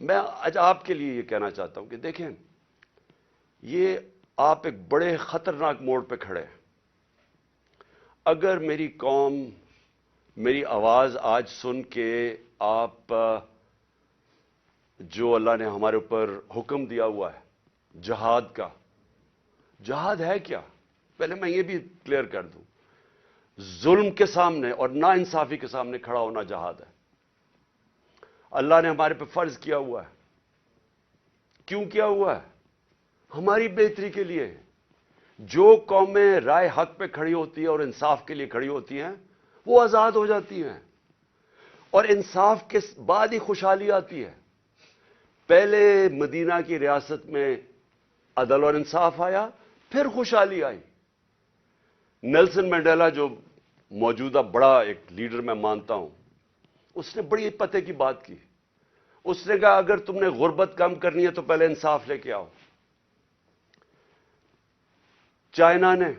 میں آج آپ کے لیے یہ کہنا چاہتا ہوں کہ دیکھیں، یہ آپ ایک بڑے خطرناک موڑ پہ کھڑے ہیں۔ اگر میری قوم میری آواز آج سن کے آپ جو اللہ نے ہمارے اوپر حکم دیا ہوا ہے جہاد کا، جہاد ہے کیا؟ پہلے میں یہ بھی کلیئر کر دوں، ظلم کے سامنے اور ناانصافی کے سامنے کھڑا ہونا جہاد ہے۔ اللہ نے ہمارے پہ فرض کیا ہوا ہے۔ کیوں کیا ہوا ہے؟ ہماری بہتری کے لیے۔ جو قومیں رائے حق پہ کھڑی ہوتی ہیں اور انصاف کے لیے کھڑی ہوتی ہیں وہ آزاد ہو جاتی ہیں، اور انصاف کے بعد ہی خوشحالی آتی ہے۔ پہلے مدینہ کی ریاست میں عدل اور انصاف آیا، پھر خوشحالی آئی۔ نیلسن منڈیلا جو موجودہ بڑا ایک لیڈر میں مانتا ہوں، اس نے بڑی پتے کی بات کی۔ اس نے کہا اگر تم نے غربت کم کرنی ہے تو پہلے انصاف لے کے آؤ۔ چائنا نے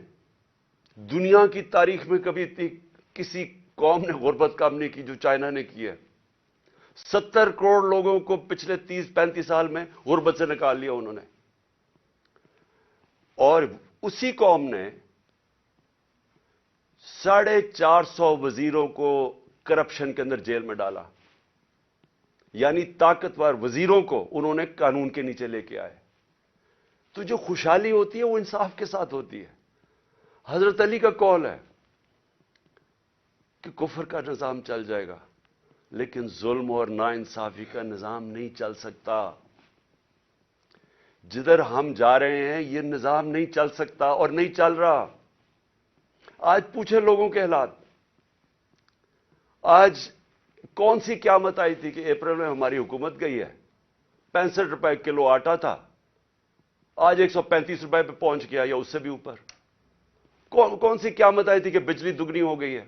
دنیا کی تاریخ میں کبھی کسی قوم نے غربت کم نہیں کی جو چائنا نے کی ہے۔ 70 کروڑ لوگوں کو پچھلے 30-35 سال میں غربت سے نکال لیا انہوں نے، اور اسی قوم نے 450 وزیروں کو کرپشن کے اندر جیل میں ڈالا، یعنی طاقتور وزیروں کو انہوں نے قانون کے نیچے لے کے آئے۔ تو جو خوشحالی ہوتی ہے وہ انصاف کے ساتھ ہوتی ہے۔ حضرت علی کا قول ہے کہ کفر کا نظام چل جائے گا لیکن ظلم اور ناانصافی کا نظام نہیں چل سکتا۔ جدھر ہم جا رہے ہیں یہ نظام نہیں چل سکتا اور نہیں چل رہا۔ آج پوچھیں لوگوں کے حالات۔ آج کون سی قیامت آئی تھی کہ اپریل میں ہماری حکومت گئی ہے؟ 65 روپے کلو آٹا تھا، آج 135 روپے پہ پہنچ گیا یا اس سے بھی اوپر۔ کون سی قیامت آئی تھی کہ بجلی دگنی ہو گئی ہے؟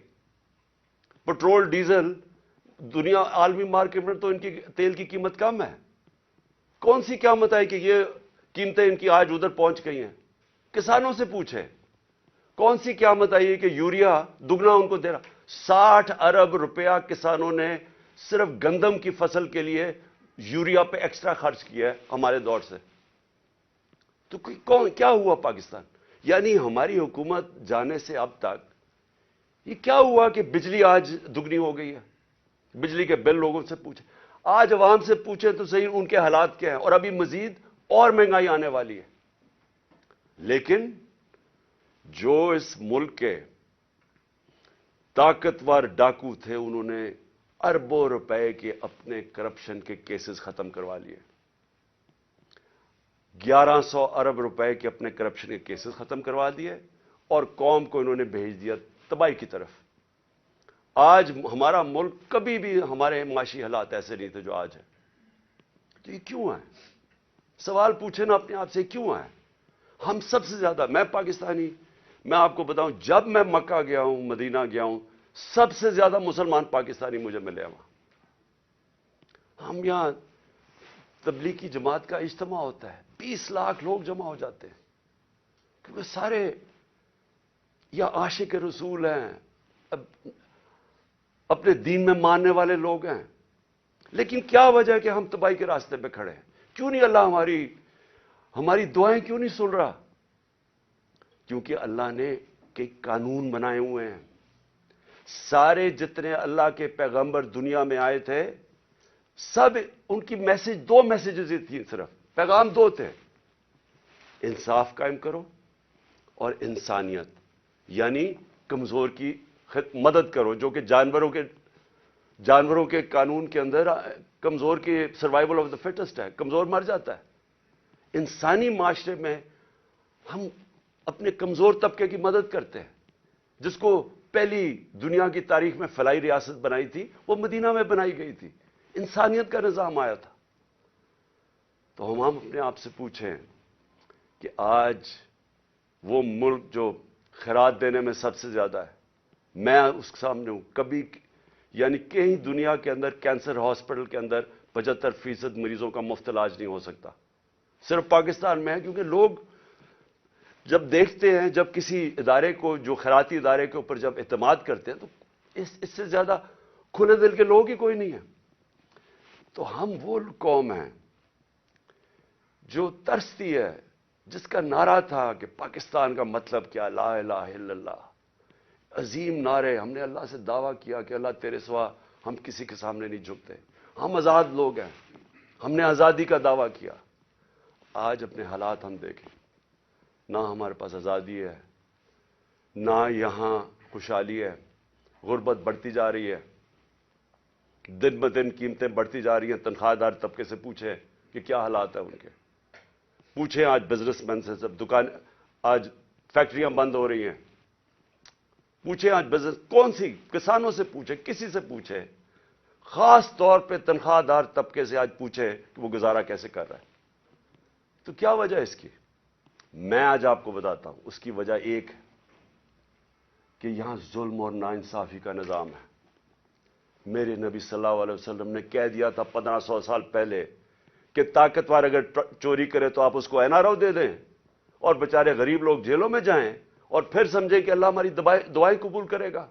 پٹرول ڈیزل دنیا عالمی مارکیٹ میں تو ان کی تیل کی قیمت کم ہے۔ کون سی قیامت آئی کہ یہ قیمتیں ان کی آج ادھر پہنچ گئی ہیں؟ کسانوں سے پوچھیں کون سی قیامت آئی ہے کہ یوریا دگنا ان کو دے رہا؟ 60 ارب روپیہ کسانوں نے صرف گندم کی فصل کے لیے یوریا پہ ایکسٹرا خرچ کیا ہے ہمارے دور سے۔ تو کیا ہوا پاکستان؟ یعنی ہماری حکومت جانے سے اب تک یہ کیا ہوا کہ بجلی آج دگنی ہو گئی ہے؟ بجلی کے بل لوگوں سے پوچھیں، آج عوام سے پوچھیں تو صحیح ان کے حالات کیا ہیں، اور ابھی مزید اور مہنگائی آنے والی ہے۔ لیکن جو اس ملک کے طاقتور ڈاکو تھے انہوں نے اربوں روپے کے اپنے کرپشن کے کیسز ختم کروا لیے۔ 1100 ارب روپے کے اپنے کرپشن کے کیسز ختم کروا دیے اور قوم کو انہوں نے بھیج دیا تباہی کی طرف۔ آج ہمارا ملک، کبھی بھی ہمارے معاشی حالات ایسے نہیں تھے جو آج ہے۔ تو یہ کیوں ہے؟ سوال پوچھیں نا اپنے آپ سے، کیوں ہے؟ ہم سب سے زیادہ، میں پاکستانی، میں آپ کو بتاؤں جب میں مکہ گیا ہوں، مدینہ گیا ہوں، سب سے زیادہ مسلمان پاکستانی مجھے ملے وہاں۔ ہم یہاں تبلیغی جماعت کا اجتماع ہوتا ہے، 20 لاکھ لوگ جمع ہو جاتے ہیں، کیونکہ سارے یا عاشق رسول ہیں، اپنے دین میں ماننے والے لوگ ہیں۔ لیکن کیا وجہ ہے کہ ہم تباہی کے راستے پہ کھڑے ہیں؟ کیوں نہیں اللہ ہماری دعائیں کیوں نہیں سن رہا؟ کیونکہ اللہ نے کئی قانون بنائے ہوئے ہیں۔ سارے جتنے اللہ کے پیغمبر دنیا میں آئے تھے، سب ان کی دو میسیجز تھیں، صرف پیغام دو تھے: انصاف قائم کرو اور انسانیت، یعنی کمزور کی مدد کرو، جو کہ جانوروں کے قانون کے اندر کمزور کی سروائیول آف دا فٹسٹ ہے، کمزور مر جاتا ہے۔ انسانی معاشرے میں ہم اپنے کمزور طبقے کی مدد کرتے ہیں۔ جس کو پہلی دنیا کی تاریخ میں فلاحی ریاست بنائی تھی وہ مدینہ میں بنائی گئی تھی، انسانیت کا نظام آیا تھا۔ تو ہم اپنے آپ سے پوچھیں کہ آج وہ ملک جو خیرات دینے میں سب سے زیادہ ہے، میں اس کے سامنے ہوں، کبھی یعنی کہیں دنیا کے اندر کینسر ہاسپٹل کے اندر 75% مریضوں کا مفت علاج نہیں ہو سکتا، صرف پاکستان میں ہے۔ کیونکہ لوگ جب دیکھتے ہیں، جب کسی ادارے کو، جو خیراتی ادارے کے اوپر جب اعتماد کرتے ہیں، تو اس سے زیادہ کھلے دل کے لوگ ہی کوئی نہیں ہے۔ تو ہم وہ قوم ہیں جو ترستی ہے، جس کا نعرہ تھا کہ پاکستان کا مطلب کیا، لا الہ الا اللہ، عظیم نعرے. ہم نے اللہ سے دعویٰ کیا کہ اللہ تیرے سوا ہم کسی کے سامنے نہیں جھکتے، ہم آزاد لوگ ہیں، ہم نے آزادی کا دعویٰ کیا. آج اپنے حالات ہم دیکھیں، نہ ہمارے پاس آزادی ہے، نہ یہاں خوشحالی ہے، غربت بڑھتی جا رہی ہے، دن بدن قیمتیں بڑھتی جا رہی ہیں. تنخواہ دار طبقے سے پوچھیں کہ کیا حالات ہیں ان کے، پوچھیں آج بزنس مین سے، سب دکان، آج فیکٹریاں بند ہو رہی ہیں. پوچھیں آج بزنس، کون سی، کسانوں سے پوچھیں، کسی سے پوچھیں، خاص طور پہ تنخواہ دار طبقے سے آج پوچھیں کہ وہ گزارا کیسے کر رہا ہے. تو کیا وجہ ہے اس کی؟ میں آج آپ کو بتاتا ہوں. اس کی وجہ ایک ہے کہ یہاں ظلم اور ناانصافی کا نظام ہے. میرے نبی صلی اللہ علیہ وسلم نے کہہ دیا تھا 1500 سال پہلے کہ طاقتور اگر چوری کرے تو آپ اس کو NRO دے دیں اور بیچارے غریب لوگ جیلوں میں جائیں اور پھر سمجھیں کہ اللہ ہماری دعائیں قبول کرے گا.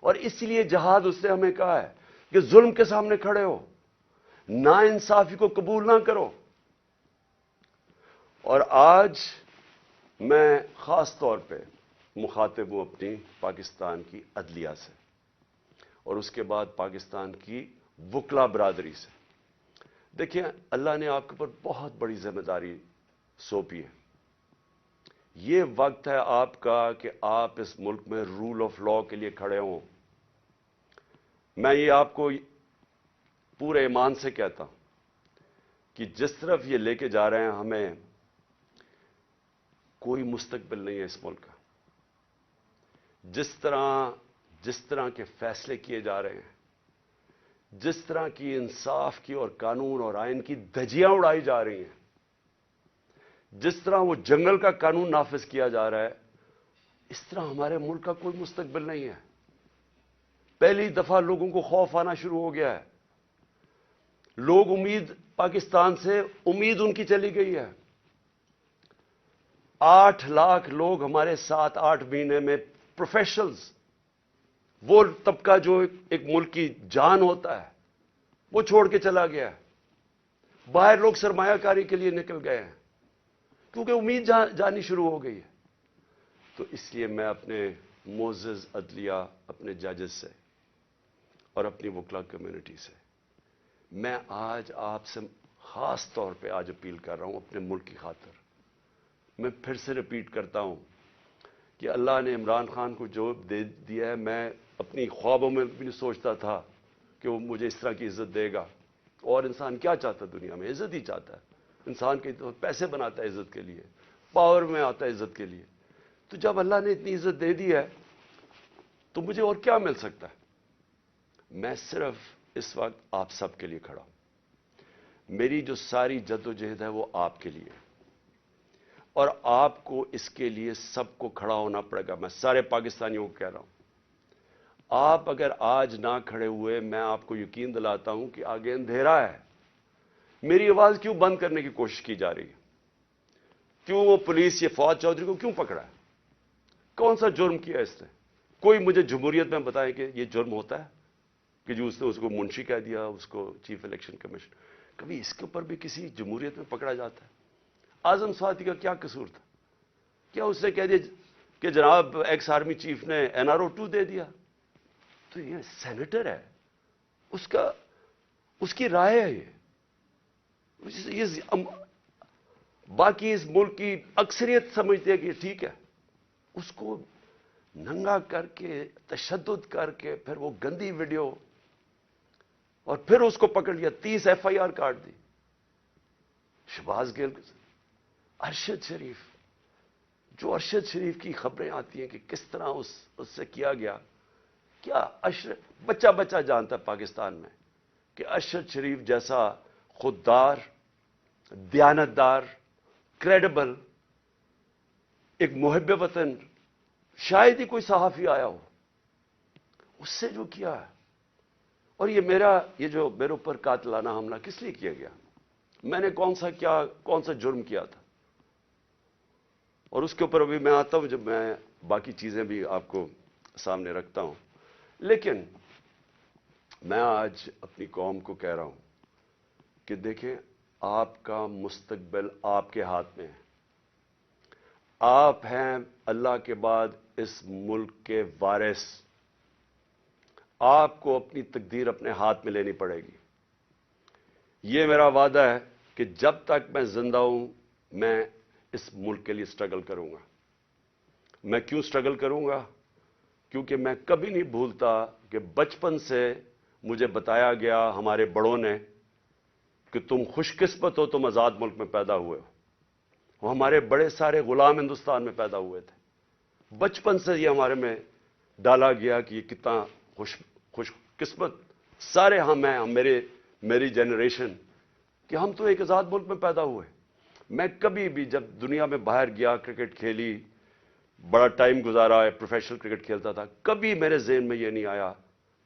اور اس لیے جہاد اس نے ہمیں کہا ہے کہ ظلم کے سامنے کھڑے ہو، ناانصافی کو قبول نہ کرو. اور آج میں خاص طور پہ مخاطب ہوں اپنی پاکستان کی عدلیہ سے اور اس کے بعد پاکستان کی وکلا برادری سے. دیکھیں، اللہ نے آپ کے اوپر بہت بڑی ذمہ داری سونپی ہے. یہ وقت ہے آپ کا کہ آپ اس ملک میں رول آف لا کے لیے کھڑے ہوں. میں یہ آپ کو پورے ایمان سے کہتا ہوں کہ جس طرف یہ لے کے جا رہے ہیں، ہمیں کوئی مستقبل نہیں ہے اس ملک کا. جس طرح کے فیصلے کیے جا رہے ہیں، جس طرح کی انصاف کی اور قانون اور آئین کی دھجیاں اڑائی جا رہی ہیں، جس طرح وہ جنگل کا قانون نافذ کیا جا رہا ہے، اس طرح ہمارے ملک کا کوئی مستقبل نہیں ہے. پہلی دفعہ لوگوں کو خوف آنا شروع ہو گیا ہے. لوگ پاکستان سے امید ان کی چلی گئی ہے. 8 لاکھ لوگ ہمارے 7-8 مہینے میں پروفیشنلز، وہ طبقہ جو ایک ملک کی جان ہوتا ہے، وہ چھوڑ کے چلا گیا ہے. باہر لوگ سرمایہ کاری کے لیے نکل گئے ہیں کیونکہ امید جانی شروع ہو گئی ہے. تو اس لیے میں اپنے معزز عدلیہ، اپنے ججز سے اور اپنی وکلا کمیونٹی سے، میں آج آپ سے خاص طور پہ آج اپیل کر رہا ہوں اپنے ملک کی خاطر. میں پھر سے ریپیٹ کرتا ہوں کہ اللہ نے عمران خان کو جو دے دیا ہے، میں اپنی خوابوں میں بھی نہیں سوچتا تھا کہ وہ مجھے اس طرح کی عزت دے گا. اور انسان کیا چاہتا ہے دنیا میں؟ عزت ہی چاہتا ہے. انسان کے پیسے بناتا ہے عزت کے لیے، پاور میں آتا ہے عزت کے لیے. تو جب اللہ نے اتنی عزت دے دی ہے تو مجھے اور کیا مل سکتا ہے؟ میں صرف اس وقت آپ سب کے لیے کھڑا ہوں. میری جو ساری جدوجہد ہے وہ آپ کے لیے، اور آپ کو اس کے لیے سب کو کھڑا ہونا پڑے گا. میں سارے پاکستانیوں کو کہہ رہا ہوں، آپ اگر آج نہ کھڑے ہوئے، میں آپ کو یقین دلاتا ہوں کہ آگے اندھیرا ہے. میری آواز کیوں بند کرنے کی کوشش کی جا رہی ہے؟ کیوں وہ پولیس یہ فواد چودھری کو کیوں پکڑا ہے؟ کون سا جرم کیا اس نے؟ کوئی مجھے جمہوریت میں بتائے کہ یہ جرم ہوتا ہے کہ جو اس نے اس کو منشی کہہ دیا، اس کو چیف الیکشن کمیشن. کبھی اس کے اوپر بھی کسی جمہوریت میں پکڑا جاتا ہے؟ اعظم سواتی کا کیا قصور تھا؟ کیا اس نے کہہ دیا کہ جناب ایکس آرمی چیف نے NRO 2 دے دیا؟ تو یہ سینیٹر ہے، اس کی رائے ہے. یہ باقی اس ملک کی اکثریت سمجھتے ہیں کہ ٹھیک ہے. اس کو ننگا کر کے، تشدد کر کے، پھر وہ گندی ویڈیو، اور پھر اس کو پکڑ لیا، 30 FIR کاٹ دی. شہباز گل، ارشد شریف، جو ارشد شریف کی خبریں آتی ہیں کہ کس طرح اس سے کیا گیا. کیا بچہ جانتا ہے پاکستان میں کہ ارشد شریف جیسا خوددار، دیانتدار، کریڈیبل، ایک محب وطن شاید ہی کوئی صحافی آیا ہو. اس سے جو کیا ہے، اور یہ جو میرے اوپر قاتلانہ حملہ کس لیے کیا گیا؟ میں نے کون سا جرم کیا تھا؟ اور اس کے اوپر ابھی میں آتا ہوں جب میں باقی چیزیں بھی آپ کو سامنے رکھتا ہوں. لیکن میں آج اپنی قوم کو کہہ رہا ہوں کہ دیکھیں آپ کا مستقبل آپ کے ہاتھ میں ہے. آپ ہیں اللہ کے بعد اس ملک کے وارث. آپ کو اپنی تقدیر اپنے ہاتھ میں لینی پڑے گی. یہ میرا وعدہ ہے کہ جب تک میں زندہ ہوں میں اس ملک کے لیے سٹرگل کروں گا. میں کیوں سٹرگل کروں گا؟ کیونکہ میں کبھی نہیں بھولتا کہ بچپن سے مجھے بتایا گیا ہمارے بڑوں نے کہ تم خوش قسمت ہو، تم آزاد ملک میں پیدا ہوئے ہو. وہ ہمارے بڑے سارے غلام ہندوستان میں پیدا ہوئے تھے. بچپن سے یہ ہمارے میں ڈالا گیا کہ یہ کتنا خوش قسمت سارے ہم ہیں، میری جنریشن، کہ ہم تو ایک آزاد ملک میں پیدا ہوئے. میں کبھی بھی جب دنیا میں باہر گیا، کرکٹ کھیلی، بڑا ٹائم گزارا ہے، پروفیشنل کرکٹ کھیلتا تھا، کبھی میرے ذہن میں یہ نہیں آیا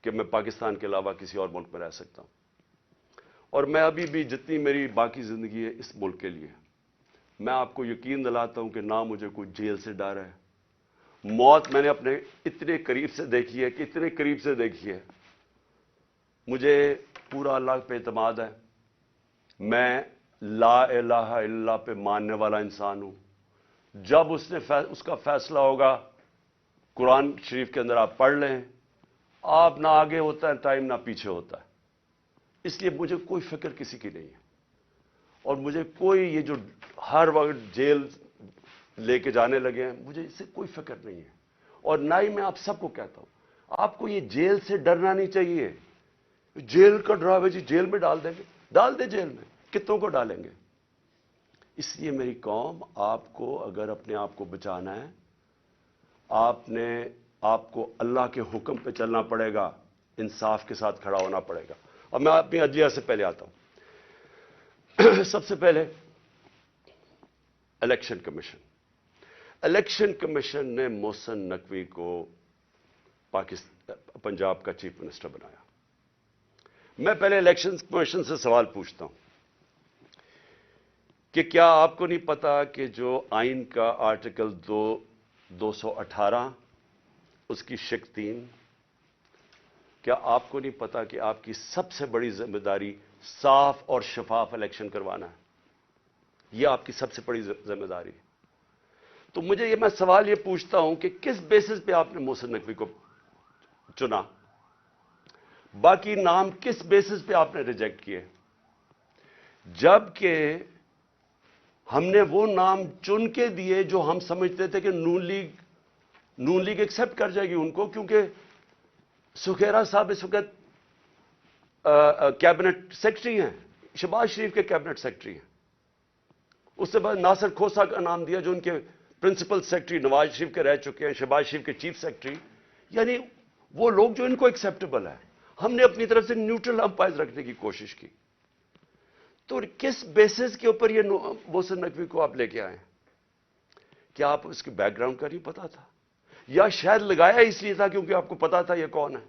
کہ میں پاکستان کے علاوہ کسی اور ملک میں رہ سکتا ہوں. اور میں ابھی بھی جتنی میری باقی زندگی ہے اس ملک کے لیے، میں آپ کو یقین دلاتا ہوں کہ نہ مجھے کوئی جیل سے ڈر ہے. موت میں نے اپنے اتنے قریب سے دیکھی ہے کہ اتنے قریب سے دیکھی ہے. مجھے پورا اللہ پہ اعتماد ہے. میں لا الہ الا اللہ پہ ماننے والا انسان ہوں. جب اس کا فیصلہ ہوگا، قرآن شریف کے اندر آپ پڑھ لیں، آپ نہ آگے ہوتا ہے ٹائم نہ پیچھے ہوتا ہے. اس لیے مجھے کوئی فکر کسی کی نہیں ہے. اور مجھے کوئی یہ جو ہر وقت جیل لے کے جانے لگے ہیں، مجھے اس سے کوئی فکر نہیں ہے. اور نہ ہی میں آپ سب کو کہتا ہوں آپ کو یہ جیل سے ڈرنا نہیں چاہیے. جیل کا ڈراوے جی جیل میں ڈال دیں گے، ڈال دیں جیل میں، کتنوں کو ڈالیں گے. اس لیے میری قوم، آپ کو اگر اپنے آپ کو بچانا ہے، آپ کو اللہ کے حکم پہ چلنا پڑے گا، انصاف کے ساتھ کھڑا ہونا پڑے گا. اب میں اپنی عدلیہ سے پہلے آتا ہوں. سب سے پہلے الیکشن کمیشن نے محسن نقوی کو پنجاب کا چیف منسٹر بنایا. میں پہلے الیکشن کمیشن سے سوال پوچھتا ہوں کہ کیا آپ کو نہیں پتا کہ جو آئین کا آرٹیکل 218 اس کی شق 3، کیا آپ کو نہیں پتا کہ آپ کی سب سے بڑی ذمہ داری صاف اور شفاف الیکشن کروانا ہے؟ یہ آپ کی سب سے بڑی ذمہ داری ہے. تو میں سوال یہ پوچھتا ہوں کہ کس بیسس پہ آپ نے محسن نقوی کو چنا؟ باقی نام کس بیسس پہ آپ نے ریجیکٹ کیے؟ جبکہ ہم نے وہ نام چن کے دیے جو ہم سمجھتے تھے کہ نون لیگ ایکسپٹ کر جائے گی ان کو، کیونکہ سکھیرا صاحب اس وقت کیبنٹ سیکرٹری ہیں، شہباز شریف کے کیبنٹ سیکرٹری ہیں. اس سے بعد ناصر کھوسہ کا نام دیا جو ان کے پرنسپل سیکرٹری نواز شریف کے رہ چکے ہیں، شہباز شریف کے چیف سیکرٹری. یعنی وہ لوگ جو ان کو ایکسیپٹیبل ہے. ہم نے اپنی طرف سے نیوٹرل امپائر رکھنے کی کوشش کی. تو کس بیسس کے اوپر یہ محسن نقوی کو آپ لے کے آئے؟ کیا آپ اس کے بیک گراؤنڈ کا نہیں پتا تھا؟ یا شاید لگایا اس لیے تھا کیونکہ آپ کو پتا تھا یہ کون ہے؟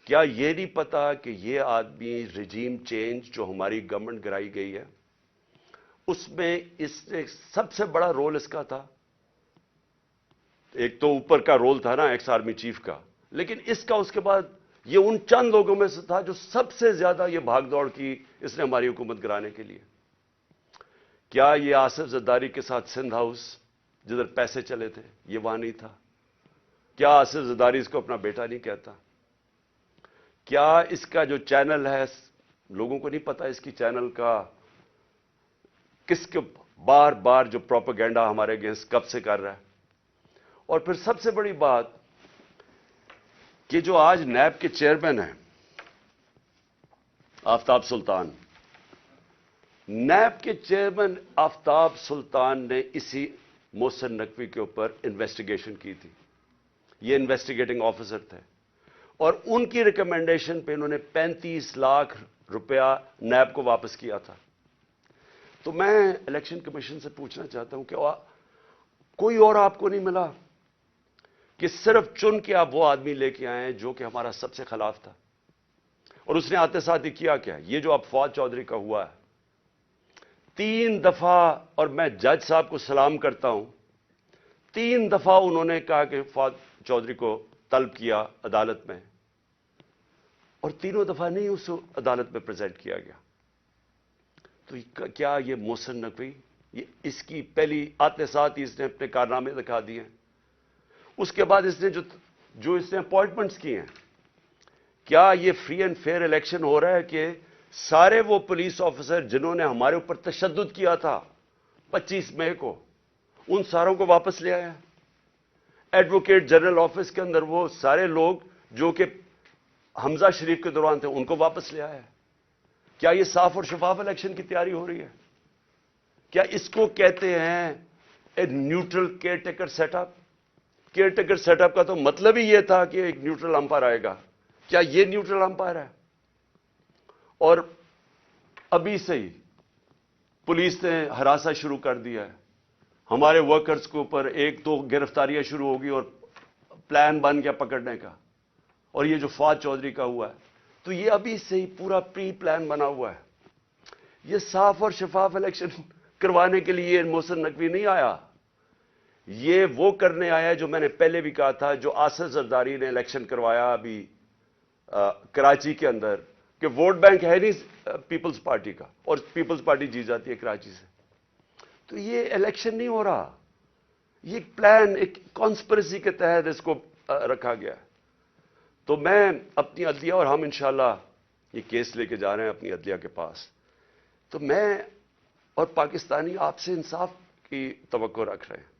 کیا یہ نہیں پتا کہ یہ آدمی رجیم چینج جو ہماری گورنمنٹ گرائی گئی ہے اس میں سب سے بڑا رول اس کا تھا؟ ایک تو اوپر کا رول تھا نا ایکس آرمی چیف کا، لیکن اس کا اس کے بعد یہ ان چند لوگوں میں سے تھا جو سب سے زیادہ یہ بھاگ دوڑ کی اس نے ہماری حکومت گرانے کے لیے. کیا یہ آصف زرداری کے ساتھ سندھ ہاؤس جدھر پیسے چلے تھے یہ وہاں نہیں تھا؟ کیا آصف زرداری اس کو اپنا بیٹا نہیں کہتا؟ کیا اس کا جو چینل ہے لوگوں کو نہیں پتا اس کی چینل کا کس کے بار بار جو پروپیگنڈا ہمارے اگینسٹ کب سے کر رہا ہے؟ اور پھر سب سے بڑی بات کہ جو آج نیب کے چیئرمین ہیں آفتاب سلطان، نیب کے چیئرمین آفتاب سلطان نے اسی محسن نقوی کے اوپر انویسٹیگیشن کی تھی. یہ انویسٹیگیٹنگ آفیسر تھے اور ان کی ریکمنڈیشن پہ انہوں نے 35 لاکھ روپیہ نیب کو واپس کیا تھا. تو میں الیکشن کمیشن سے پوچھنا چاہتا ہوں کہ کوئی اور آپ کو نہیں ملا کہ صرف چن کے آپ وہ آدمی لے کے آئے ہیں جو کہ ہمارا سب سے خلاف تھا؟ اور اس نے آتے ساتھ ہی کیا کیا؟ یہ جو اب فواد چودھری کا ہوا ہے 3 دفعہ، اور میں جج صاحب کو سلام کرتا ہوں، 3 دفعہ انہوں نے کہا کہ فواد چودھری کو طلب کیا عدالت میں، اور تینوں دفعہ نہیں اس کو عدالت میں پریزنٹ کیا گیا. تو کیا یہ محسن نقوی یہ اس کی پہلی آتے ساتھ ہی اس نے اپنے کارنامے دکھا دیے ہیں. اس کے بعد اس نے جو اس نے اپوائنٹمنٹس کی ہیں, کیا یہ فری اینڈ فیئر الیکشن ہو رہا ہے کہ سارے وہ پولیس آفیسر جنہوں نے ہمارے اوپر تشدد کیا تھا 25 مئی کو, ان ساروں کو واپس لے آیا؟ ایڈوکیٹ جنرل آفس کے اندر وہ سارے لوگ جو کہ حمزہ شریف کے دوران تھے ان کو واپس لے آیا؟ کیا یہ صاف اور شفاف الیکشن کی تیاری ہو رہی ہے؟ کیا اس کو کہتے ہیں ایک neutral caretaker set up? Caretaker set up کا تو مطلب ہی یہ تھا کہ ایک نیوٹرل امپائر آئے گا. کیا یہ نیوٹرل امپائر ہے؟ اور ابھی سے ہی پولیس نے ہراساں شروع کر دیا ہے. ہمارے ورکرز کے اوپر 1-2 گرفتاریاں شروع ہوگی اور پلان بن گیا پکڑنے کا. اور یہ جو فواد چودھری کا ہوا ہے, تو یہ ابھی سے ہی پورا پری پلان بنا ہوا ہے. یہ صاف اور شفاف الیکشن کروانے کے لیے محسن نقوی نہیں آیا. یہ وہ کرنے آیا ہے جو میں نے پہلے بھی کہا تھا, جو آصف زرداری نے الیکشن کروایا ابھی کراچی کے اندر, کہ ووٹ بینک ہے نہیں پیپلز پارٹی کا, اور پیپلز پارٹی جیت جاتی ہے کراچی سے. تو یہ الیکشن نہیں ہو رہا, یہ ایک پلان, ایک کانسپریسی کے تحت اس کو رکھا گیا ہے. تو میں اپنی عدلیہ, اور ہم انشاءاللہ یہ کیس لے کے جا رہے ہیں اپنی عدلیہ کے پاس, تو میں اور پاکستانی آپ سے انصاف کی توقع رکھ رہے ہیں.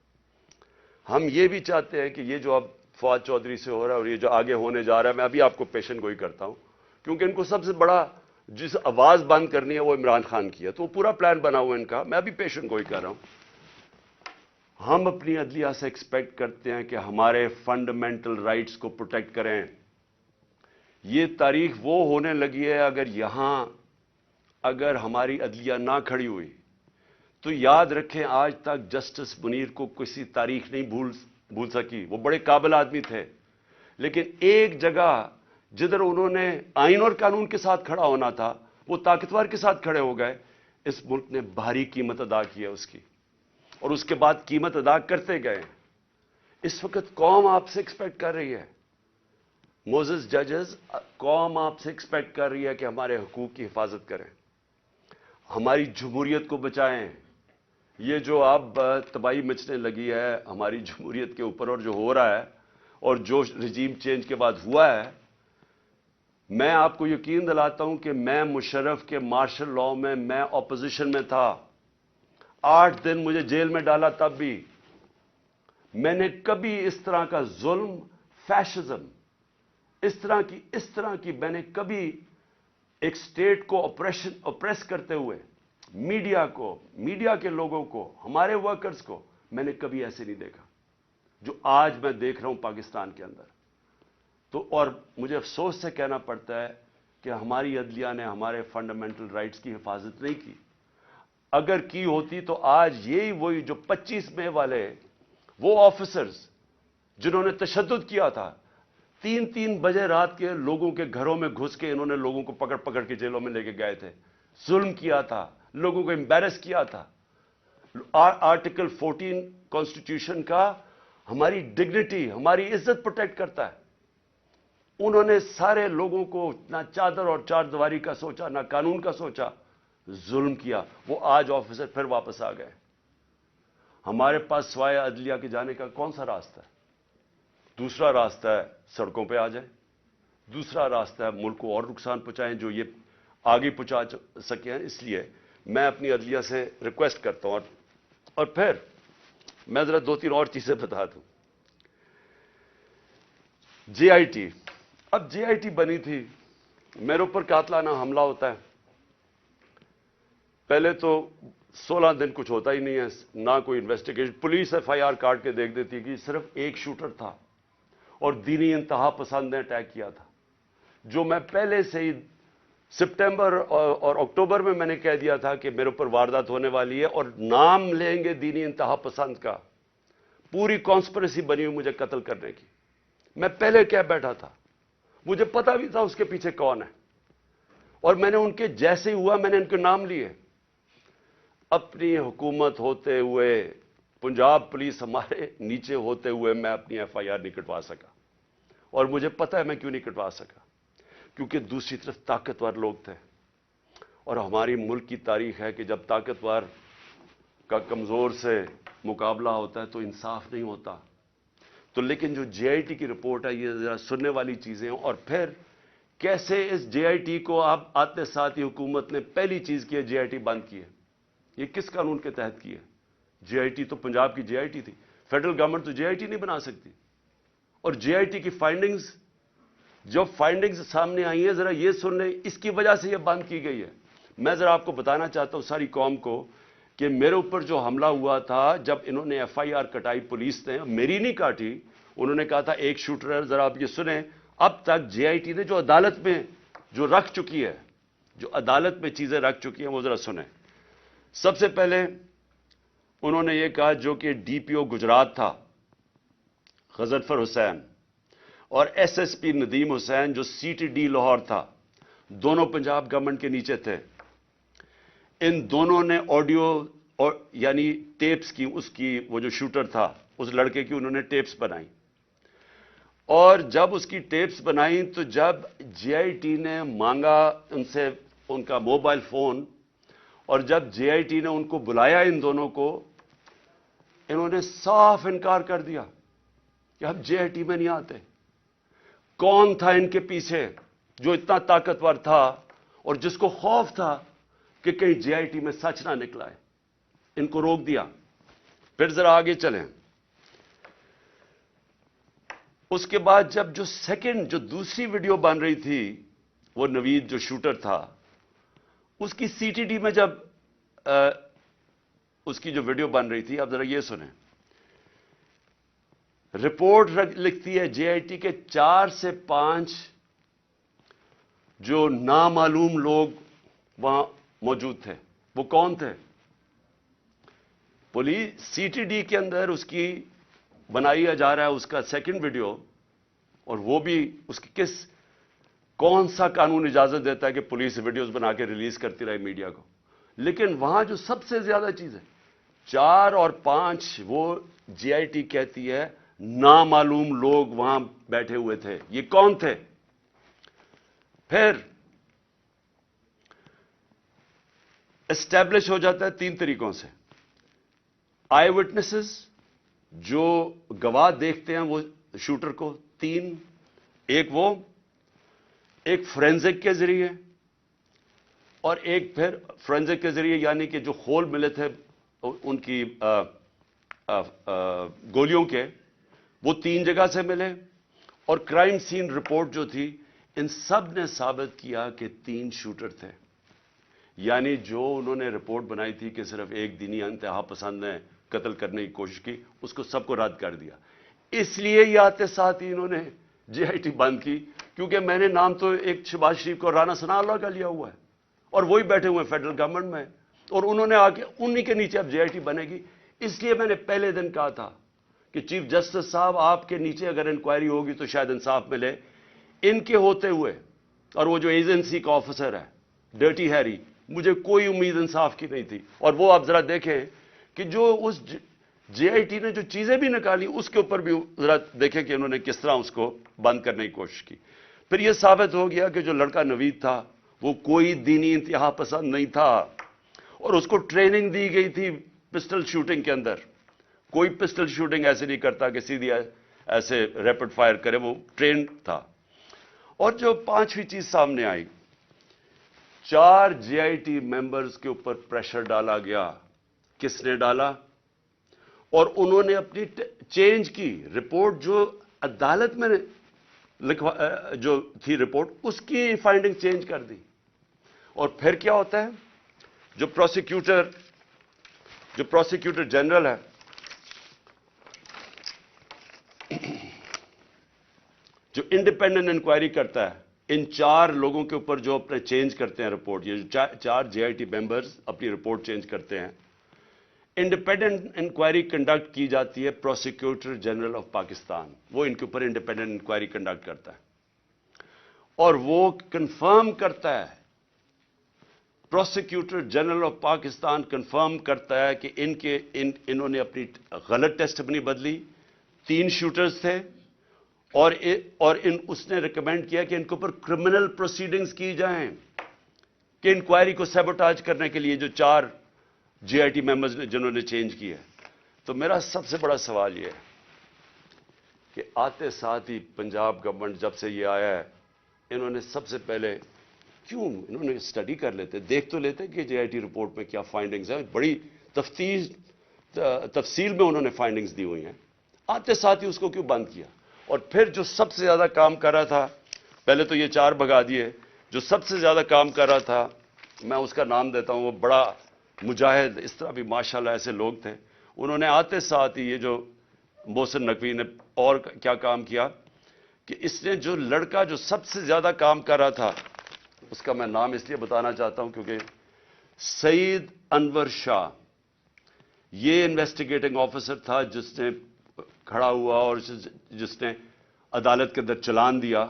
ہم یہ بھی چاہتے ہیں کہ یہ جو اب فواد چودھری سے ہو رہا ہے اور یہ جو آگے ہونے جا رہا ہے, میں ابھی آپ کو پیشن گوئی کرتا ہوں, کیونکہ ان کو سب سے بڑا جس آواز بند کرنی ہے وہ عمران خان کی ہے, تو پورا پلان بنا ہوا ہے ان کا. میں ابھی پیشن گوئی کر رہا ہوں. ہم اپنی عدلیہ سے ایکسپیکٹ کرتے ہیں کہ ہمارے فنڈامنٹل رائٹس کو پروٹیکٹ کریں. یہ تاریخ وہ ہونے لگی ہے, اگر ہماری عدلیہ نہ کھڑی ہوئی تو یاد رکھیں آج تک جسٹس منیر کو کسی تاریخ نہیں بھول سکی. وہ بڑے قابل آدمی تھے, لیکن ایک جگہ جدھر انہوں نے آئین اور قانون کے ساتھ کھڑا ہونا تھا وہ طاقتور کے ساتھ کھڑے ہو گئے. اس ملک نے بھاری قیمت ادا کی ہے اس کی, اور اس کے بعد قیمت ادا کرتے گئے. اس وقت قوم آپ سے ایکسپیکٹ کر رہی ہے, موزز ججز, قوم آپ سے ایکسپیکٹ کر رہی ہے کہ ہمارے حقوق کی حفاظت کریں, ہماری جمہوریت کو بچائیں. یہ جو اب تباہی مچنے لگی ہے ہماری جمہوریت کے اوپر, اور جو ہو رہا ہے اور جو رجیم چینج کے بعد ہوا ہے, میں آپ کو یقین دلاتا ہوں کہ میں مشرف کے مارشل لاء میں اپوزیشن میں تھا. 8 دن مجھے جیل میں ڈالا, تب بھی میں نے کبھی اس طرح کا ظلم, فیشزم, اس طرح کی میں نے کبھی ایک سٹیٹ کو اپریس کرتے ہوئے میڈیا کے لوگوں کو, ہمارے ورکرز کو, میں نے کبھی ایسے نہیں دیکھا جو آج میں دیکھ رہا ہوں پاکستان کے اندر. تو اور مجھے افسوس سے کہنا پڑتا ہے کہ ہماری عدلیہ نے ہمارے فنڈامنٹل رائٹس کی حفاظت نہیں کی. اگر کی ہوتی تو آج یہی وہی جو 25 مئی والے وہ آفیسرز جنہوں نے تشدد کیا تھا, 3 بجے رات کے لوگوں کے گھروں میں گھس کے انہوں نے لوگوں کو پکڑ کے جیلوں میں لے کے گئے تھے, ظلم کیا تھا, لوگوں کو امبیرس کیا تھا. آرٹیکل 14 کانسٹیٹیوشن کا ہماری ڈگنیٹی, ہماری عزت پروٹیکٹ کرتا ہے. انہوں نے سارے لوگوں کو نہ چادر اور چار دیواری کا سوچا, نہ قانون کا سوچا, ظلم کیا. وہ آج آفیسر پھر واپس آ گئے. ہمارے پاس سوائے عدلیہ کے جانے کا کون سا راستہ ہے؟ دوسرا راستہ ہے سڑکوں پہ آ جائیں, دوسرا راستہ ہے ملک کو اور نقصان پہنچائیں جو یہ آگے پہنچا سکے ہیں. اس لیے میں اپنی عدلیہ سے ریکویسٹ کرتا ہوں. اور پھر میں ذرا 2-3 اور چیزیں بتا دوں. جے آئی ٹی, اب جے آئی ٹی بنی تھی, میرے اوپر قاتلانہ حملہ ہوتا ہے. پہلے تو 16 دن کچھ ہوتا ہی نہیں ہے, نہ کوئی investigation. Police F I R کاٹ کے دیکھ دیتی کہ صرف ایک شوٹر تھا اور دینی انتہا پسند نے اٹیک کیا تھا, جو میں پہلے سے ہی سپٹمبر اور اکتوبر میں نے کہہ دیا تھا کہ میرے اوپر واردات ہونے والی ہے اور نام لیں گے دینی انتہا پسند کا. پوری کانسپریسی بنی ہوئی مجھے قتل کرنے کی. میں پہلے کہہ بیٹھا تھا, مجھے پتا بھی تھا اس کے پیچھے کون ہے, اور میں نے ان کے جیسے ہی ہوا میں نے ان کے نام لیے. اپنی حکومت ہوتے ہوئے, پنجاب پولیس ہمارے نیچے ہوتے ہوئے میں اپنی ایف آئی آر نہیں کٹوا سکا. اور مجھے پتا ہے میں کیوں نہیں کٹوا سکا, کیونکہ دوسری طرف طاقتور لوگ تھے. اور ہماری ملک کی تاریخ ہے کہ جب طاقتور کا کمزور سے مقابلہ ہوتا ہے تو انصاف نہیں ہوتا. تو لیکن جو جے آئی ٹی کی رپورٹ ہے یہ ذرا سننے والی چیزیں ہیں. اور پھر کیسے اس جے آئی ٹی کو آپ آتے ساتھ ہی حکومت نے پہلی چیز کی ہے جے آئی ٹی بند کی ہے. یہ کس قانون کے تحت کی ہے؟ جے آئی ٹی تو پنجاب کی جے آئی ٹی تھی. فیڈرل گورنمنٹ تو جے آئی ٹی نہیں بنا سکتی. اور جے آئی ٹی کی فائنڈنگز جو فائنڈنگز سامنے آئی ہیں ذرا یہ سن لیں, اس کی وجہ سے یہ بند کی گئی ہے. میں ذرا آپ کو بتانا چاہتا ہوں ساری قوم کو کہ میرے اوپر جو حملہ ہوا تھا جب انہوں نے ایف آئی آر کٹائی پولیس نے, میری نہیں کاٹی, انہوں نے کہا تھا ایک شوٹر ہے. ذرا آپ یہ سنیں, اب تک جے آئی ٹی نے جو عدالت میں جو رکھ چکی ہے, جو عدالت میں چیزیں رکھ چکی ہیں وہ ذرا سنیں. سب سے پہلے انہوں نے یہ کہا جو کہ ڈی پی او گجرات تھا غضنفر حسین اور ایس ایس پی ندیم حسین جو سی ٹی ڈی لاہور تھا, دونوں پنجاب گورنمنٹ کے نیچے تھے. ان دونوں نے آڈیو یعنی ٹیپس کی, اس کی وہ جو شوٹر تھا اس لڑکے کی انہوں نے ٹیپس بنائی. اور جب اس کی ٹیپس بنائی تو جب جے آئی ٹی نے مانگا ان سے ان کا موبائل فون, اور جب جے آئی ٹی نے ان کو بلایا ان دونوں کو, انہوں نے صاف انکار کر دیا کہ ہم جے آئی ٹی میں نہیں آتے. کون تھا ان کے پیچھے جو اتنا طاقتور تھا اور جس کو خوف تھا کہ کہیں جے آئی ٹی میں سچ نہ نکلا ہے؟ ان کو روک دیا. پھر ذرا آگے چلیں. اس کے بعد جب جو سیکنڈ جو دوسری ویڈیو بن رہی تھی, وہ نوید جو شوٹر تھا اس کی سی ٹی ڈی میں جب اس کی جو ویڈیو بن رہی تھی, اب ذرا یہ سنیں. رپورٹ لکھتی ہے جے آئی ٹی کے 4 سے 5 جو نامعلوم لوگ وہاں موجود تھے. وہ کون تھے؟ پولیس سی ٹی ڈی کے اندر اس کی بنایا جا رہا ہے اس کا سیکنڈ ویڈیو, اور وہ بھی اس کی کون سا قانون اجازت دیتا ہے کہ پولیس ویڈیوز بنا کے ریلیز کرتی رہے میڈیا کو؟ لیکن وہاں جو سب سے زیادہ چیز ہے 4 اور 5 وہ جے آئی ٹی کہتی ہے نامعلوم لوگ وہاں بیٹھے ہوئے تھے. یہ کون تھے؟ پھر اسٹیبلش ہو جاتا ہے 3 طریقوں سے. آئی وٹنسز جو گواہ دیکھتے ہیں وہ شوٹر کو 3, ایک فورینزک کے ذریعے, اور ایک پھر فورینزک کے ذریعے یعنی کہ جو خول ملے تھے ان کی گولیوں کے, وہ 3 جگہ سے ملے. اور کرائم سین رپورٹ جو تھی, ان سب نے ثابت کیا کہ 3 شوٹر تھے. یعنی جو انہوں نے رپورٹ بنائی تھی کہ صرف ایک دینی انتہا پسند نے قتل کرنے کی کوشش کی, اس کو سب کو رد کر دیا. اس لیے یہ آتے ساتھ ہی انہوں نے جے آئی ٹی بند کی, کیونکہ میں نے نام تو ایک شہباز شریف کو رانا ثناء اللہ کا لیا ہوا ہے, اور وہی بیٹھے ہوئے ہیں فیڈرل گورنمنٹ میں, اور انہوں نے آ کے انہی کے نیچے اب جے آئی ٹی بنے گی. اس لیے میں نے پہلے دن کہا تھا کہ چیف جسٹس صاحب آپ کے نیچے اگر انکوائری ہوگی تو شاید انصاف ملے. ان کے ہوتے ہوئے, اور وہ جو ایجنسی کا آفیسر ہے ڈرٹی ہیری, مجھے کوئی امید انصاف کی نہیں تھی. اور وہ آپ ذرا دیکھیں کہ جو اس جے آئی ٹی نے جو چیزیں بھی نکالی اس کے اوپر بھی ذرا دیکھیں کہ انہوں نے کس طرح اس کو بند کرنے کی کوشش کی. پھر یہ ثابت ہو گیا کہ جو لڑکا نوید تھا وہ کوئی دینی انتہا پسند نہیں تھا, اور اس کو ٹریننگ دی گئی تھی پسٹل شوٹنگ کے اندر. کوئی پسٹل شوٹنگ ایسے نہیں کرتا کہ سیدھی ایسے ریپڈ فائر کرے, وہ ٹرینڈ تھا. اور جو 5ویں چیز سامنے آئی, 4 جے آئی ٹی ممبرز کے اوپر پریشر ڈالا گیا. کس نے ڈالا؟ اور انہوں نے اپنی چینج کی رپورٹ, جو عدالت میں جو تھی رپورٹ, اس کی فائنڈنگ چینج کر دی. اور پھر کیا ہوتا ہے, جو پروسیکیوٹر جنرل ہے, جو انڈیپینڈنٹ انکوائری کرتا ہے ان 4 لوگوں کے اوپر جو اپنے چینج کرتے ہیں رپورٹ, یہ جو 4 جے آئی ٹی ممبرز اپنی رپورٹ چینج کرتے ہیں, انڈیپینڈنٹ انکوائری کنڈکٹ کی جاتی ہے پروسیکیوٹر جنرل آف پاکستان. وہ ان کے اوپر انڈیپینڈنٹ انکوائری کنڈکٹ کرتا ہے, اور وہ کنفرم کرتا ہے, prosecutor general of Pakistan confirm کرتا ہے کہ انہوں نے اپنی غلط ٹیسٹ اپنی بدلی. 3 شوٹرز تھے, اور اس نے ریکمینڈ کیا کہ ان کے اوپر کرمنل پروسیڈنگز کی جائیں. کہ انکوائری کو سیبوٹاج کرنے کے لیے جو 4 JIT ممبرز نے جنہوں نے چینج کی ہے. تو میرا سب سے بڑا سوال یہ ہے کہ آتے ساتھ ہی پنجاب گورنمنٹ جب سے یہ آیا ہے, انہوں نے سب سے پہلے کیوں انہوں نے اسٹڈی کر لیتے, دیکھ تو لیتے کہ JIT رپورٹ میں کیا فائنڈنگز ہیں, بڑی تفصیل میں انہوں نے فائنڈنگز دی ہوئی ہیں. آتے ساتھ ہی اس کو کیوں بند کیا؟ اور پھر جو سب سے زیادہ کام کر رہا تھا, پہلے تو یہ 4 بھگا دیے, جو سب سے زیادہ کام کر رہا تھا, میں اس کا نام دیتا ہوں, وہ بڑا مجاہد, اس طرح بھی ماشاءاللہ ایسے لوگ تھے, انہوں نے آتے ساتھ ہی یہ جو محسن نقوی نے اور کیا کام کیا کہ اس نے جو لڑکا جو سب سے زیادہ کام کر رہا تھا, اس کا میں نام اس لیے بتانا چاہتا ہوں کیونکہ سعید انور شاہ, یہ انویسٹیگیٹنگ آفیسر تھا جس نے کھڑا ہوا اور جس نے عدالت کے اندر چلان دیا.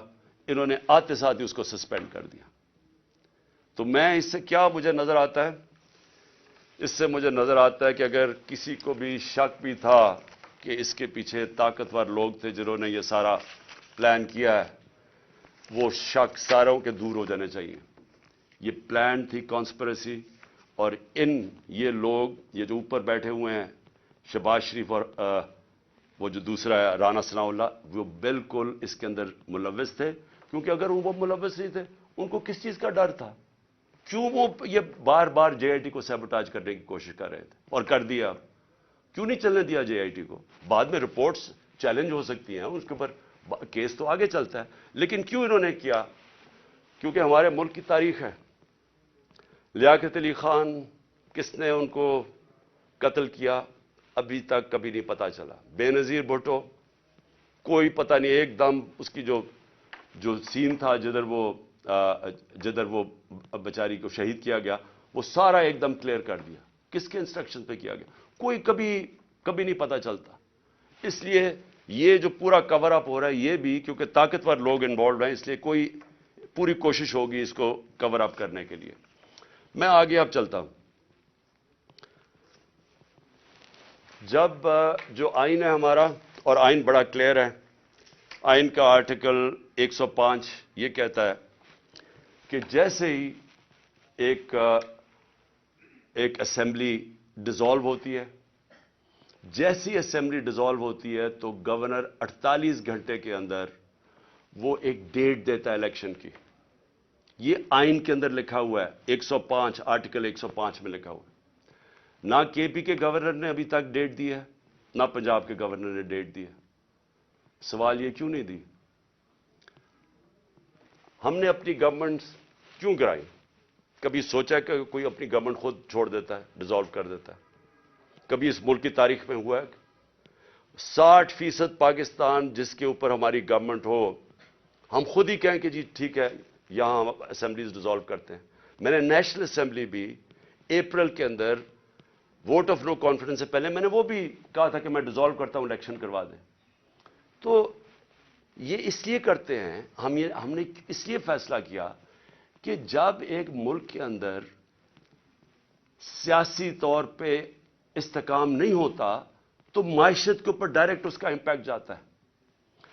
انہوں نے آتے ساتھ ہی اس کو سسپینڈ کر دیا. تو میں اس سے کیا مجھے نظر آتا ہے, اس سے مجھے نظر آتا ہے کہ اگر کسی کو بھی شک بھی تھا کہ اس کے پیچھے طاقتور لوگ تھے جنہوں نے یہ سارا پلان کیا ہے, وہ شک ساروں کے دور ہو جانے چاہیے. یہ پلان تھی کانسپریسی, اور یہ لوگ یہ جو اوپر بیٹھے ہوئے ہیں شہباز شریف اور وہ جو دوسرا ہے رانا ثناء اللہ, وہ بالکل اس کے اندر ملوث تھے. کیونکہ اگر وہ ملوث نہیں تھے, ان کو کس چیز کا ڈر تھا؟ کیوں وہ یہ بار بار JIT کو سیبوٹاج کرنے کی کوشش کر رہے تھے, اور کر دیا. کیوں نہیں چلنے دیا JIT کو؟ بعد میں رپورٹس چیلنج ہو سکتی ہیں, اس کے اوپر کیس تو آگے چلتا ہے, لیکن کیوں انہوں نے کیا؟ کیونکہ ہمارے ملک کی تاریخ ہے. لیاقت علی خان کس نے ان کو قتل کیا ابھی تک کبھی نہیں پتا چلا. بے نظیر بھٹو کوئی پتہ نہیں, ایک دم اس کی جو سین تھا جدھر وہ بیچاری کو شہید کیا گیا, وہ سارا ایک دم کلیئر کر دیا. کس کے انسٹرکشن پہ کیا گیا کوئی کبھی نہیں پتا چلتا. اس لیے یہ جو پورا کور اپ ہو رہا ہے, یہ بھی کیونکہ طاقتور لوگ انوالوڈ ہیں, اس لیے کوئی پوری کوشش ہوگی اس کو کور اپ کرنے کے لیے. میں آگے اب چلتا ہوں. جب جو آئین ہے ہمارا, اور آئین بڑا کلیئر ہے, آئین کا آرٹیکل 105 یہ کہتا ہے کہ جیسے ہی ایک اسمبلی ڈیزالو ہوتی ہے, جیسی اسمبلی ڈیزالو ہوتی ہے تو گورنر 48 گھنٹے کے اندر وہ ایک ڈیٹ دیتا ہے الیکشن کی. یہ آئین کے اندر لکھا ہوا ہے, 105 آرٹیکل 105 میں لکھا ہوا ہے. نہ KP کے گورنر نے ابھی تک ڈیٹ دی ہے, نہ پنجاب کے گورنر نے ڈیٹ دی ہے. سوال یہ کیوں نہیں دی؟ ہم نے اپنی گورنمنٹ کیوں گرائی؟ کبھی سوچا کہ کوئی اپنی گورنمنٹ خود چھوڑ دیتا ہے, ڈیزالو کر دیتا ہے؟ کبھی اس ملک کی تاریخ میں ہوا ہے؟ 60% پاکستان جس کے اوپر ہماری گورنمنٹ ہو, ہم خود ہی کہیں کہ جی ٹھیک ہے یہاں ہم اسمبلیز ڈیزالو کرتے ہیں. میں نے نیشنل اسمبلی بھی اپریل کے اندر ووٹ آف نو کانفیڈنس سے پہلے میں نے وہ بھی کہا تھا کہ میں ڈیزالو کرتا ہوں, الیکشن کروا دیں. تو یہ اس لیے کرتے ہیں, ہم نے اس لیے فیصلہ کیا کہ جب ایک ملک کے اندر سیاسی طور پہ استحکام نہیں ہوتا تو معیشت کے اوپر ڈائریکٹ اس کا امپیکٹ جاتا ہے.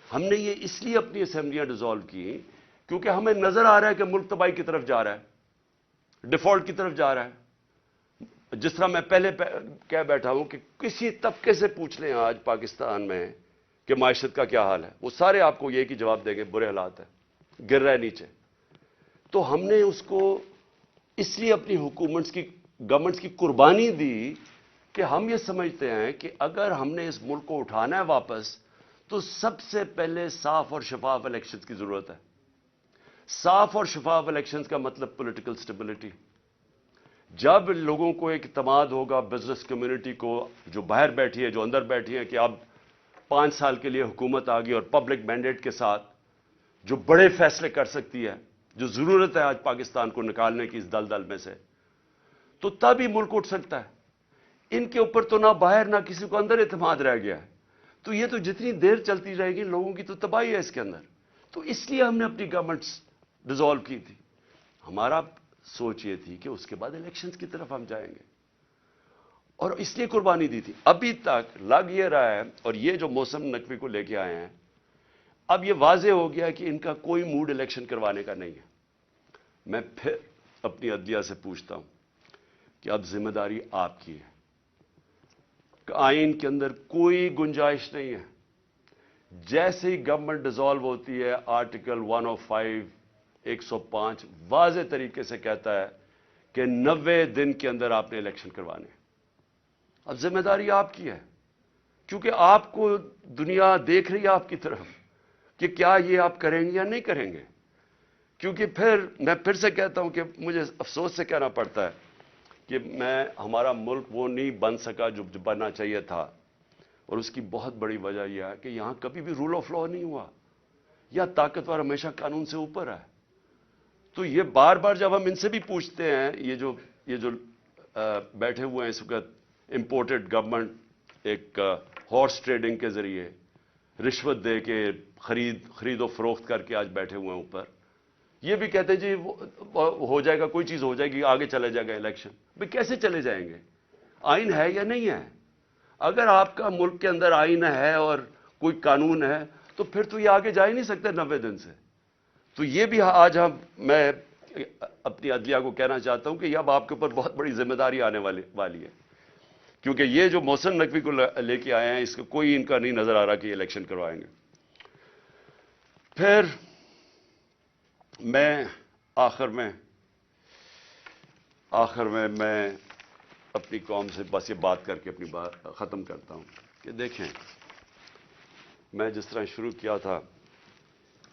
ہم نے یہ اس لیے اپنی اسمبلیاں ڈیزالو کی کیونکہ ہمیں نظر آ رہا ہے کہ ملک تباہی کی طرف جا رہا ہے, ڈیفالٹ کی طرف جا رہا ہے. جس طرح میں پہلے کہہ بیٹھا ہوں کہ کسی طبقے سے پوچھ لیں آج پاکستان میں کہ معیشت کا کیا حال ہے, وہ سارے آپ کو یہ کی جواب دیں گے برے حالات ہیں, گر رہا ہے نیچے. تو ہم نے اس کو اس لیے اپنی گورنمنٹس کی قربانی دی کہ ہم یہ سمجھتے ہیں کہ اگر ہم نے اس ملک کو اٹھانا ہے واپس تو سب سے پہلے صاف اور شفاف الیکشنز کی ضرورت ہے. صاف اور شفاف الیکشنز کا مطلب پولیٹیکل سٹیبلٹی. جب لوگوں کو ایک اعتماد ہوگا, بزنس کمیونٹی کو جو باہر بیٹھی ہے, جو اندر بیٹھی ہے, کہ اب 5 سال کے لیے حکومت آ گئی اور پبلک مینڈیٹ کے ساتھ جو بڑے فیصلے کر سکتی ہے, جو ضرورت ہے آج پاکستان کو نکالنے کی اس دلدل میں سے, تو تب ہی ملک اٹھ سکتا ہے. ان کے اوپر تو نہ باہر نہ کسی کو اندر اعتماد رہ گیا ہے. تو یہ تو جتنی دیر چلتی رہے گی لوگوں کی تو تباہی ہے اس کے اندر. تو اس لیے ہم نے اپنی گورنمنٹس ڈیزالو کی تھی. ہمارا سوچ یہ تھی کہ اس کے بعد الیکشنز کی طرف ہم جائیں گے, اور اس لیے قربانی دی تھی. ابھی تک لگ یہ رہا ہے, اور یہ جو محسن نقوی کو لے کے آئے ہیں, اب یہ واضح ہو گیا کہ ان کا کوئی موڈ الیکشن کروانے کا نہیں ہے. میں پھر اپنی عدلیہ سے پوچھتا ہوں کہ اب ذمہ داری آپ کی ہے. آئین کے اندر کوئی گنجائش نہیں ہے. جیسے ہی گورنمنٹ ڈیزالو ہوتی ہے آرٹیکل 105 105 واضح طریقے سے کہتا ہے کہ 90 دن کے اندر آپ نے الیکشن کروانے. اب ذمہ داری آپ کی ہے کیونکہ آپ کو دنیا دیکھ رہی ہے آپ کی طرف کہ کیا یہ آپ کریں گے یا نہیں کریں گے. کیونکہ میں پھر سے کہتا ہوں کہ مجھے افسوس سے کہنا پڑتا ہے کہ ہمارا ملک وہ نہیں بن سکا جو بننا چاہیے تھا. اور اس کی بہت بڑی وجہ یہ ہے کہ یہاں کبھی بھی رول آف لا نہیں ہوا. یا طاقتور ہمیشہ قانون سے اوپر ہے. تو یہ بار بار جب ہم ان سے بھی پوچھتے ہیں, یہ جو بیٹھے ہوئے ہیں اس وقت امپورٹڈ گورنمنٹ ایک ہارس ٹریڈنگ کے ذریعے رشوت دے کے خرید و فروخت کر کے آج بیٹھے ہوئے ہیں اوپر, یہ بھی کہتے ہیں جی ہو جائے گا, کوئی چیز ہو جائے گی, آگے چلے جائے گا الیکشن. بھئی کیسے چلے جائیں گے؟ آئین ہے یا نہیں ہے؟ اگر آپ کا ملک کے اندر آئین ہے اور کوئی قانون ہے تو پھر تو یہ آگے جا ہی نہیں سکتے 90 دن سے. تو یہ بھی آج میں اپنی عدلیہ کو کہنا چاہتا ہوں کہ یہ اب آپ کے اوپر بہت بڑی ذمہ داری آنے والی ہے, کیونکہ یہ جو محسن نقوی کو لے کے آئے ہیں اس کو کوئی ان کا نہیں نظر آ رہا کہ یہ الیکشن کروائیں گے. پھر میں آخر میں اپنی قوم سے بس یہ بات کر کے اپنی بات ختم کرتا ہوں کہ دیکھیں, میں جس طرح شروع کیا تھا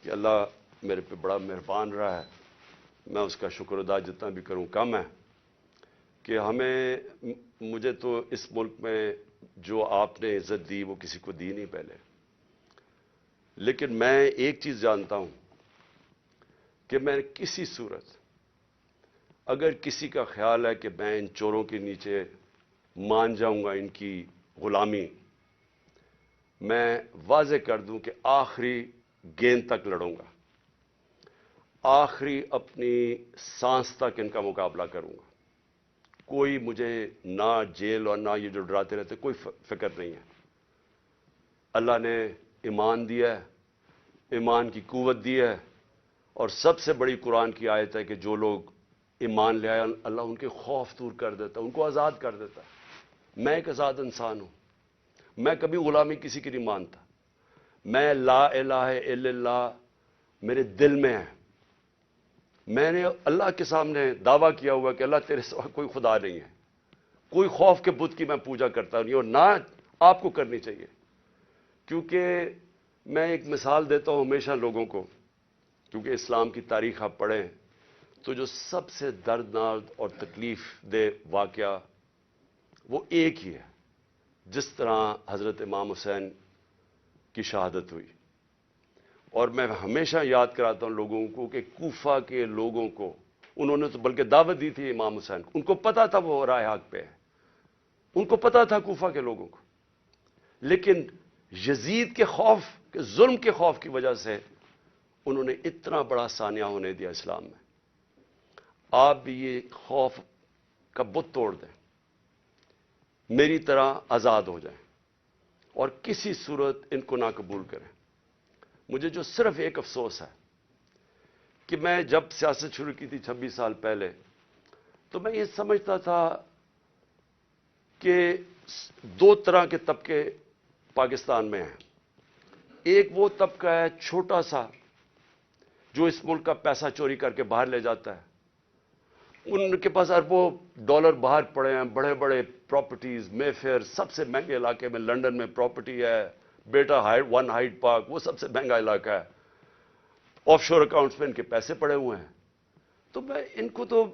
کہ اللہ میرے پہ بڑا مہربان رہا ہے, میں اس کا شکر ادا جتنا بھی کروں کم ہے کہ مجھے تو اس ملک میں جو آپ نے عزت دی وہ کسی کو دی نہیں پہلے. لیکن میں ایک چیز جانتا ہوں کہ میں کسی صورت اگر کسی کا خیال ہے کہ میں ان چوروں کے نیچے مان جاؤں گا ان کی غلامی, میں واضح کر دوں کہ آخری گیند تک لڑوں گا, آخری اپنی سانس تک ان کا مقابلہ کروں گا. کوئی مجھے نہ جیل اور نہ یہ جو ڈراتے رہتے کوئی فکر نہیں ہے. اللہ نے ایمان دیا ہے, ایمان کی قوت دی ہے, اور سب سے بڑی قرآن کی آیت ہے کہ جو لوگ ایمان لے آئے اللہ ان کے خوف دور کر دیتا, ان کو آزاد کر دیتا. میں ایک آزاد انسان ہوں, میں کبھی غلامی کسی کی نہیں مانتا. میں لا الہ الا اللہ میرے دل میں ہے. میں نے اللہ کے سامنے دعویٰ کیا ہوا کہ اللہ تیرے سوا کوئی خدا نہیں ہے. کوئی خوف کے بت کی میں پوجا کرتا نہیں, اور نہ آپ کو کرنی چاہیے. کیونکہ میں ایک مثال دیتا ہوں ہمیشہ لوگوں کو, کیونکہ اسلام کی تاریخ آپ پڑھیں تو جو سب سے دردناک اور تکلیف دہ واقعہ وہ ایک ہی ہے, جس طرح حضرت امام حسین کی شہادت ہوئی. اور میں ہمیشہ یاد کراتا ہوں لوگوں کو کہ کوفہ کے لوگوں کو, انہوں نے تو بلکہ دعوت دی تھی امام حسین کو, ان کو پتا تھا وہ رائے حق پہ ہے, ان کو پتا تھا کوفہ کے لوگوں کو, لیکن یزید کے خوف کے ظلم کے خوف کی وجہ سے انہوں نے اتنا بڑا سانیہ ہونے دیا اسلام میں. آپ بھی یہ خوف کا بت توڑ دیں, میری طرح آزاد ہو جائیں, اور کسی صورت ان کو نہ قبول کریں. مجھے جو صرف ایک افسوس ہے کہ میں جب سیاست شروع کی تھی 26 سال پہلے, تو میں یہ سمجھتا تھا کہ 2 طرح کے طبقے پاکستان میں ہیں. ایک وہ طبقہ ہے چھوٹا سا جو اس ملک کا پیسہ چوری کر کے باہر لے جاتا ہے, ان کے پاس اربوں ڈالر باہر پڑے ہیں, بڑے بڑے پراپرٹیز, مے فیئر سب سے مہنگے علاقے میں لنڈن میں پراپرٹی ہے, بیٹا ون ہائیڈ پارک وہ سب سے مہنگا علاقہ ہے, آف شور اکاؤنٹس میں ان کے پیسے پڑے ہوئے ہیں. تو میں ان کو تو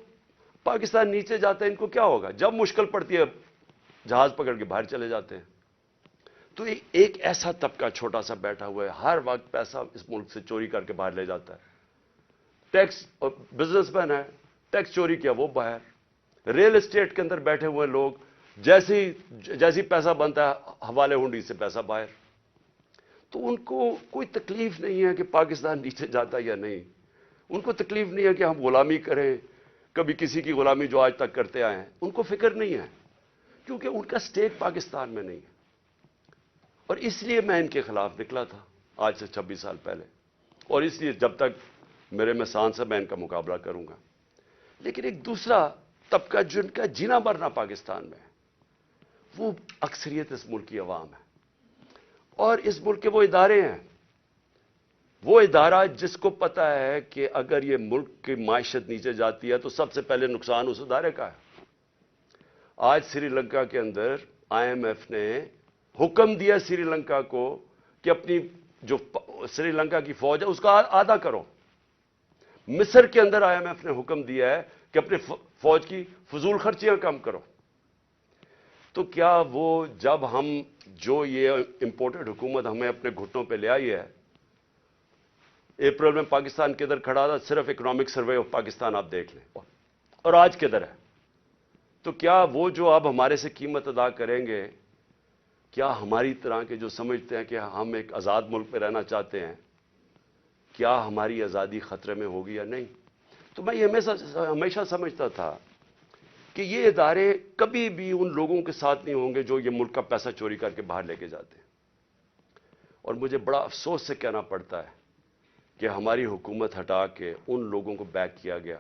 پاکستان نیچے جاتا ہے, ان کو کیا ہوگا, جب مشکل پڑتی ہے جہاز پکڑ کے باہر چلے جاتے ہیں. تو ایک ایسا طبقہ چھوٹا سا بیٹھا ہوا ہے, ہر وقت پیسہ اس ملک سے چوری کر کے باہر لے جاتا ہے. ٹیکس بزنس مین ہے, ٹیکس چوری کیا وہ باہر. ریل اسٹیٹ کے اندر بیٹھے ہوئے لوگ, جیسی پیسہ بنتا ہے حوالے ہنڈی سے پیسہ باہر. تو ان کو کوئی تکلیف نہیں ہے کہ پاکستان نیچے جاتا یا نہیں, ان کو تکلیف نہیں ہے کہ ہم غلامی کریں, کبھی کسی کی غلامی جو آج تک کرتے آئے ہیں, ان کو فکر نہیں ہے, کیونکہ ان کا سٹیٹ پاکستان میں نہیں ہے. اور اس لیے میں ان کے خلاف نکلا تھا آج سے 26 سال پہلے, اور اس لیے جب تک میرے میں سانس ہے میں ان کا مقابلہ کروں گا. لیکن ایک دوسرا طبقہ جن کا جینا مرنا پاکستان میں، وہ اکثریت اس ملک کی عوام ہے، اور اس ملک کے وہ ادارے ہیں، وہ ادارہ جس کو پتا ہے کہ اگر یہ ملک کی معیشت نیچے جاتی ہے تو سب سے پہلے نقصان اس ادارے کا ہے۔ آج سری لنکا کے اندر آئی ایم ایف نے حکم دیا سری لنکا کو کہ اپنی جو سری لنکا کی فوج ہے اس کا آدھا کرو۔ مصر کے اندر آئی ایم ایف نے حکم دیا ہے کہ اپنی فوج کی فضول خرچیاں کم کرو۔ تو کیا وہ جب ہم جو یہ امپورٹڈ حکومت ہمیں اپنے گھٹنوں پہ لے آئی ہے، اپریل میں پاکستان کے ادھر کھڑا تھا، صرف اکنامک سروے آف پاکستان آپ دیکھ لیں، اور آج کے ادھر ہے، تو کیا وہ جو اب ہمارے سے قیمت ادا کریں گے، کیا ہماری طرح کے جو سمجھتے ہیں کہ ہم ایک آزاد ملک میں رہنا چاہتے ہیں، کیا ہماری آزادی خطرے میں ہوگی یا نہیں؟ تو میں یہ ہمیشہ سمجھتا تھا کہ یہ ادارے کبھی بھی ان لوگوں کے ساتھ نہیں ہوں گے جو یہ ملک کا پیسہ چوری کر کے باہر لے کے جاتے ہیں۔ اور مجھے بڑا افسوس سے کہنا پڑتا ہے کہ ہماری حکومت ہٹا کے ان لوگوں کو بیک کیا گیا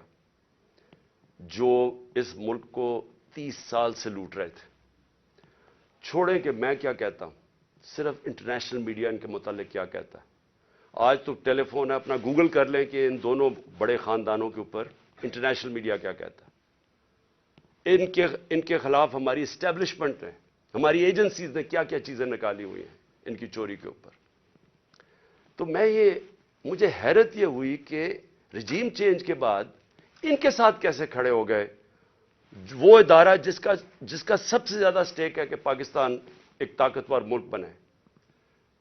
جو اس ملک کو 30 سال سے لوٹ رہے تھے۔ چھوڑیں کہ میں کیا کہتا ہوں، صرف انٹرنیشنل میڈیا ان کے متعلق کیا کہتا ہے۔ آج تو ٹیلی فون ہے، اپنا گوگل کر لیں کہ ان دونوں بڑے خاندانوں کے اوپر انٹرنیشنل میڈیا کیا کہتا ہے۔ ان کے خلاف ہماری اسٹیبلشمنٹ نے، ہماری ایجنسیز نے کیا کیا چیزیں نکالی ہوئی ہیں ان کی چوری کے اوپر۔ تو مجھے حیرت یہ ہوئی کہ رجیم چینج کے بعد ان کے ساتھ کیسے کھڑے ہو گئے، وہ ادارہ جس کا سب سے زیادہ سٹیک ہے کہ پاکستان ایک طاقتور ملک بنے،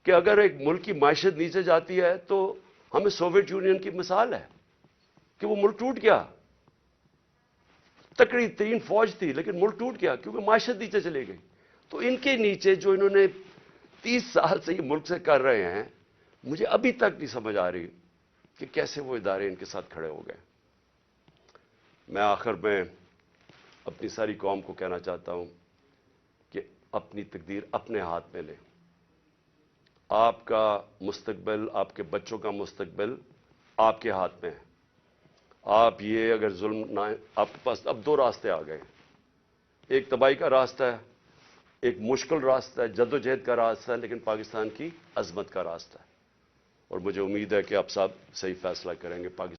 کہ اگر ایک ملک کی معیشت نیچے جاتی ہے تو ہمیں سوویت یونین کی مثال ہے کہ وہ ملک ٹوٹ گیا، تکڑی ترین فوج تھی لیکن ملک ٹوٹ گیا کیونکہ معیشت نیچے چلی گئی۔ تو ان کے نیچے جو انہوں نے 30 سال سے یہ ملک سے کر رہے ہیں، مجھے ابھی تک نہیں سمجھ آ رہی کہ کیسے وہ ادارے ان کے ساتھ کھڑے ہو گئے۔ میں آخر میں اپنی ساری قوم کو کہنا چاہتا ہوں کہ اپنی تقدیر اپنے ہاتھ میں لیں۔ آپ کا مستقبل، آپ کے بچوں کا مستقبل آپ کے ہاتھ میں ہے۔ آپ یہ اگر ظلم نہ، آپ کے پاس اب 2 راستے آ گئے، ایک تباہی کا راستہ ہے، ایک مشکل راستہ ہے، جدوجہد کا راستہ ہے، لیکن پاکستان کی عظمت کا راستہ ہے، اور مجھے امید ہے کہ آپ صاحب صحیح فیصلہ کریں گے۔